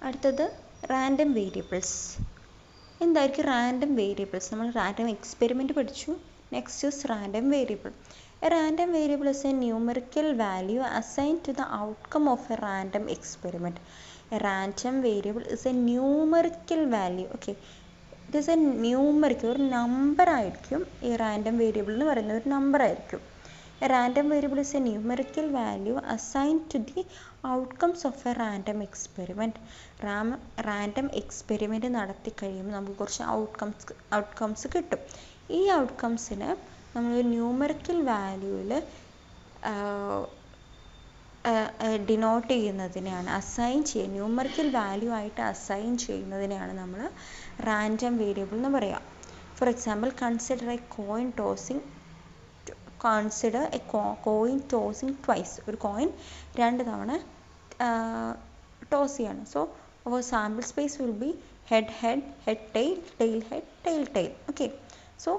അടുത്തത് random variables. എന്തായിരിക്കും random variables? നമ്മൾ റാൻഡം എക്സ്പെരിമെൻറ്റ് പഠിച്ചു. Next is random variable. A random variable is a numerical value assigned to the outcome of a random experiment. A random variable is a numerical value. Okay, it is a numerical, ഒരു number ആയിരിക്കും. ഈ random variable എന്ന് പറയുന്നത് ഒരു number ആയിരിക്കും. A random variable is a numerical value assigned to the outcomes of a random experiment. Random experiment നടത്തി കഴിയുമ്പോൾ നമുക്ക് കുറച്ച് ഔട്ട്കംസ് കിട്ടും. ഈ ഔട്ട്കംസിന് നമ്മൾ ന്യൂമറിക്കൽ വാല്യൂവിൽ ഡിനോട്ട് ചെയ്യുന്നതിനെയാണ്, അസൈൻ ചെയ്യുക, ന്യൂമറിക്കൽ വാല്യൂ ആയിട്ട് അസൈൻ ചെയ്യുന്നതിനെയാണ് നമ്മൾ റാൻഡം വേരിയബിൾ എന്ന് പറയുക. For example, consider a coin tossing twice. ഒരു കോയിൻ 2 തവണ ടോസ് ചെയ്യാണ്. So our sample space will be head head, head tail, tail head, tail tail. Okay, so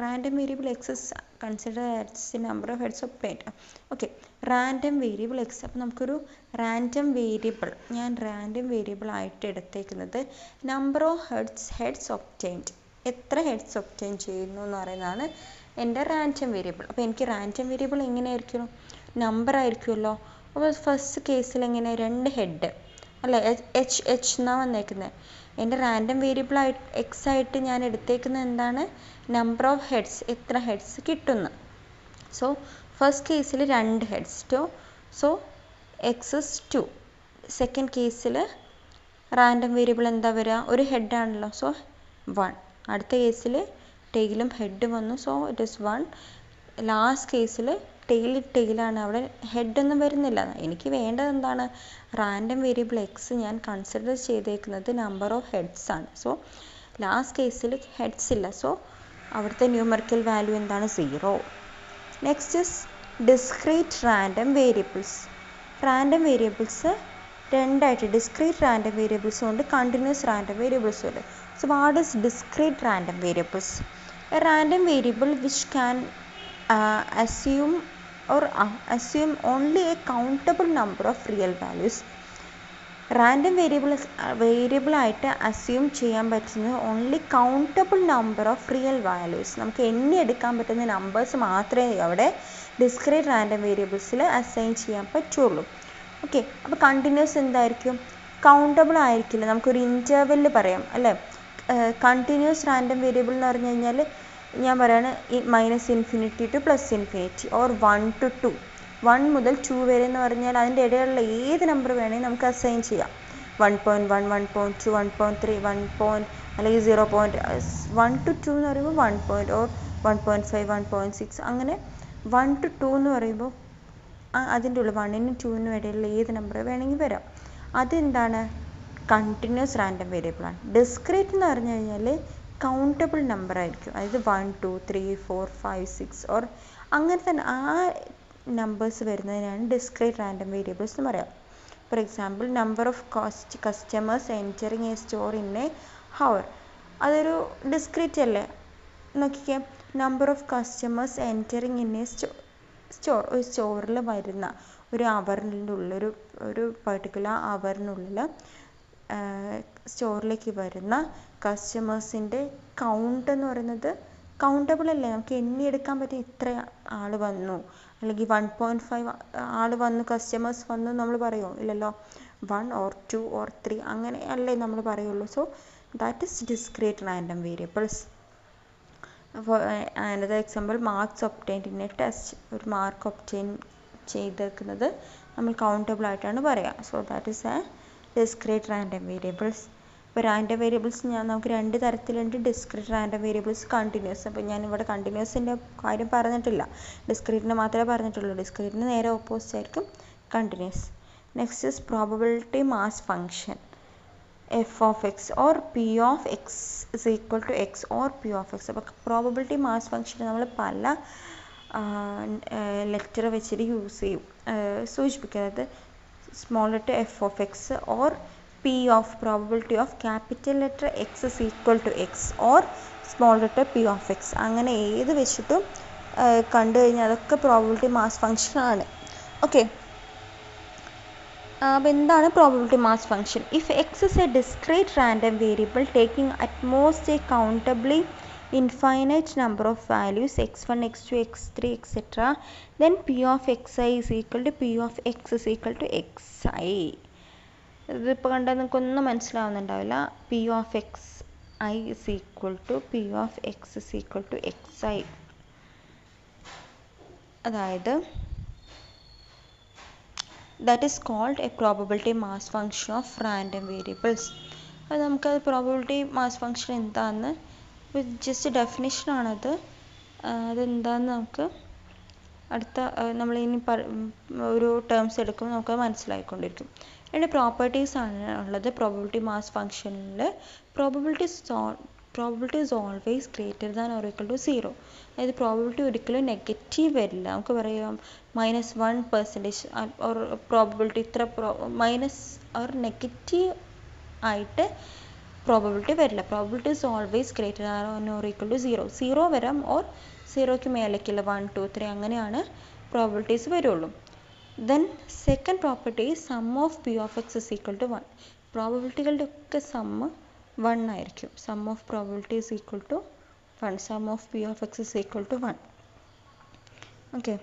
random variable x is considered as the number of heads obtained. Okay, random variable x. അപ്പോൾ നമുക്കൊരു random variable, ഞാൻ random variable ആയിട്ട് എടുത്തേക്കുന്നത് number of heads obtained, എത്ര heads obtain ചെയ്യുന്നു എന്ന് പറയുന്നതാണ് എൻ്റെ റാൻഡം വേരിയബിൾ. അപ്പോൾ എനിക്ക് റാൻഡം വേരിയബിൾ എങ്ങനെയായിരിക്കും? നമ്പർ ആയിരിക്കുമല്ലോ. അപ്പോൾ ഫസ്റ്റ് കേസിൽ എങ്ങനെ 2 ഹെഡ് അല്ലേ, എച്ച് എന്നാണ് വന്നേക്കുന്നത്. എൻ്റെ റാൻഡം വേരിയബിൾ ആയിട്ട് എക്സ് ആയിട്ട് ഞാൻ എടുത്തേക്കുന്നത് എന്താണ്? നമ്പർ ഓഫ് ഹെഡ്സ്, എത്ര ഹെഡ്സ് കിട്ടുന്നു. സോ ഫസ്റ്റ് കേസിൽ 2 ഹെഡ്സ്, സോ എക്സ് ഇസ് 2. സെക്കൻഡ് കേസിൽ റാൻഡം വേരിയബിൾ എന്താ വരിക? ഒരു ഹെഡാണല്ലോ, സോ 1. അടുത്ത കേസിൽ ടെയിലും ഹെഡ് വന്നു, സോ ഇറ്റ് ഇസ് 1. ലാസ്റ്റ് കേസിൽ ടെയിലാണ്, അവിടെ ഹെഡൊന്നും വരുന്നില്ല. എനിക്ക് വേണ്ടത് എന്താണ്? റാൻഡം വേരിയബിൾ എക്സ് ഞാൻ കൺസിഡർ ചെയ്തേക്കുന്നത് നമ്പർ ഓഫ് ഹെഡ്സ് ആണ്. സോ ലാസ്റ്റ് കേസിൽ ഹെഡ്സ് ഇല്ല, സോ അവിടുത്തെ ന്യൂമറിക്കൽ വാല്യൂ എന്താണ്? 0. Next is discrete random variables. Random variables രണ്ടായിട്ട്, ഡിസ്ക്രീറ്റ് റാൻഡം വേരിയബിൾസും ഉണ്ട്, കണ്ടിന്യൂസ് റാൻഡം വേരിയബിൾസും ഉണ്ട്. So what is discrete random variables? A random variable which can assume only a countable number of real values. Random variable ആയിട്ട് assume ചെയ്യാൻ പറ്റുന്നത് only countable number of real values. നമുക്ക് എണ്ണി എടുക്കാൻ പറ്റുന്ന numbers മാത്രമേ അവിടെ ഡിസ്ക്രീറ്റ് റാൻഡം വേരിയബിൾസിൽ അസൈൻ ചെയ്യാൻ പറ്റുള്ളൂ. ഓക്കെ, അപ്പോൾ കണ്ടിന്യൂസ് എന്തായിരിക്കും? കൗണ്ടബിൾ ആയിരിക്കില്ല. നമുക്കൊരു ഇൻ്റർവെല്ലിൽ പറയാം അല്ലേ. കണ്ടിന്യൂസ് റാൻഡം വേരിയബിൾ എന്ന് പറഞ്ഞു കഴിഞ്ഞാൽ ഞാൻ പറയാണ് -∞ to +∞, ഓർ 1 to 2, 1 മുതൽ 2 വരെ എന്ന് പറഞ്ഞാൽ അതിൻ്റെ ഇടയിലുള്ള ഏത് നമ്പർ വേണമെങ്കിൽ നമുക്ക് അസൈൻ ചെയ്യാം. 1.1, 1.2, 1.3, 1. അല്ലെങ്കിൽ 0.1 to 2 എന്ന് പറയുമ്പോൾ 1. ഓർ 1.5, 1.6, അങ്ങനെ 1 to 2 എന്ന് പറയുമ്പോൾ അതിൻ്റെ ഉള്ളിൽ 1നും 2നും ഇടയിലുള്ള ഏത് നമ്പർ വേണമെങ്കിൽ വരാം. അതെന്താണ്? കണ്ടിന്യൂസ് റാൻഡം വേരിയബിളാണ്. ഡിസ്ക്രീറ്റ് എന്ന് പറഞ്ഞു കഴിഞ്ഞാൽ കൗണ്ടബിൾ നമ്പർ ആയിരിക്കും. അതായത് 1, 2, 3, 4, 5, 6 ഓർ അങ്ങനെ തന്നെ ആ നമ്പേഴ്സ് വരുന്നതിനാണ് ഡിസ്ക്രീറ്റ് റാൻഡം വേരിയബിൾസ് എന്ന് പറയാം. For example, number of customers entering a store in a hour. അതൊരു ഡിസ്ക്രീറ്റ് അല്ലേ? നോക്കിക്കേ, number of customers entering in a store, ഒരു സ്റ്റോറിൽ വരുന്ന ഒരു അവറിൻ്റെ ഉള്ളിൽ, ഒരു പെർട്ടിക്കുലർ അവറിനുള്ളിൽ സ്റ്റോറിലേക്ക് വരുന്ന കസ്റ്റമേഴ്സിൻ്റെ കൗണ്ട് എന്ന് പറയുന്നത് കൗണ്ടബിൾ അല്ലേ? നമുക്ക് എണ്ണിയെടുക്കാൻ പറ്റും ഇത്ര ആൾ വന്നു, അല്ലെങ്കിൽ 1.5 ആൾ വന്നു, കസ്റ്റമേഴ്സ് വന്നു നമ്മൾ പറയുമോ? ഇല്ലല്ലോ. 1 or 2 or 3 അങ്ങനെ അല്ലേ നമ്മൾ പറയുള്ളൂ. So that is discrete random variables. അപ്പോൾ another example, marks obtained in a test. ഒരു മാർക്ക് ഒബ്റ്റൈൻ ചെയ്തേക്കുന്നത് നമ്മൾ കൗണ്ടബിൾ ആയിട്ടാണ് പറയുക. So that is a discrete random variables. ഇപ്പോൾ റാൻഡം വേരിയബിൾസ് നമുക്ക് 2 തരത്തിലുണ്ട്, ഡിസ്ക്രീറ്റ് റാൻഡം വേരിയബിൾസ്, കണ്ടിന്യൂസ്. അപ്പോൾ ഞാനിവിടെ കണ്ടിന്യൂസിൻ്റെ കാര്യം പറഞ്ഞിട്ടില്ല, ഡിസ്ക്രീറ്റിന് മാത്രമേ പറഞ്ഞിട്ടുള്ളൂ. ഡിസ്ക്രീറ്റിന് നേരെ ഓപ്പോസിറ്റ് ആയിരിക്കും continuous. Next is probability mass function F of X or P of X is equal to X or P of X. അപ്പോൾ പ്രോബബിലിറ്റി മാസ് ഫംഗ്ഷൻ നമ്മൾ പല ലെറ്റർ വെച്ചിട്ട് യൂസ് ചെയ്യും, സൂചിപ്പിക്കുന്നത് small letter F of X or P of probability of capital letter X is equal to X or small letter P of X. അങ്ങനെ ഏത് വെച്ചിട്ടും കണ്ടു കഴിഞ്ഞാൽ അതൊക്കെ പ്രോബബിലിറ്റി മാസ് ഫംഗ്ഷൻ ആണ്. ഓക്കെ, അപ്പോൾ എന്താണ് probability mass function? If X is A discrete random variable taking at most A countably infinite number of values x1, x2, x3, etc., then p of xi is equal to p of x is equal to xi. ഇതിപ്പോൾ കണ്ടാൽ നിങ്ങൾക്കൊന്നും മനസ്സിലാവുന്നുണ്ടാവില്ല. p of xi is equal to p of x is equal to xi. അതായത് that is called a probability mass function of random variables. അത് നമുക്കത് probability mass function എന്താണെന്ന് just definition ആണത്. അതെന്താണെന്ന് നമുക്ക് അടുത്ത നമ്മളിനി ഒരു ടേംസ് എടുക്കുമ്പോൾ നമുക്ക് മനസ്സിലായിക്കൊണ്ടിരിക്കും. അതിൻ്റെ പ്രോപ്പർട്ടീസ് ആണ് ഉള്ളത് പ്രോബബിലിറ്റി മാസ് ഫംഗ്ഷനിൽ. Probability is always greater than or equal to 0. അതായത് പ്രോബബിലിറ്റി ഒരിക്കലും നെഗറ്റീവ് വരില്ല. നമുക്ക് പറയാം -1% ഓർ പ്രോബബിലിറ്റി ഇത്ര മൈനസ് ഓർ നെഗറ്റീവ് ആയിട്ട് പ്രോബബിലിറ്റി വരില്ല. Probability is always greater than or equal to 0. 0 വരാം ഓർ 0ക്ക് മേലേക്കുള്ള 1, 2, 3 അങ്ങനെയാണ് പ്രോബബിലിറ്റീസ് വരുള്ളൂ. Then second property sum of P of X is equal to 1. പ്രോബബിലിറ്റികളുടെ ഒക്കെ സമ്മ് 1 ആയിരിക്കും. Sum of probability is equal to 1. Sum of P of X is equal to 1. Okay.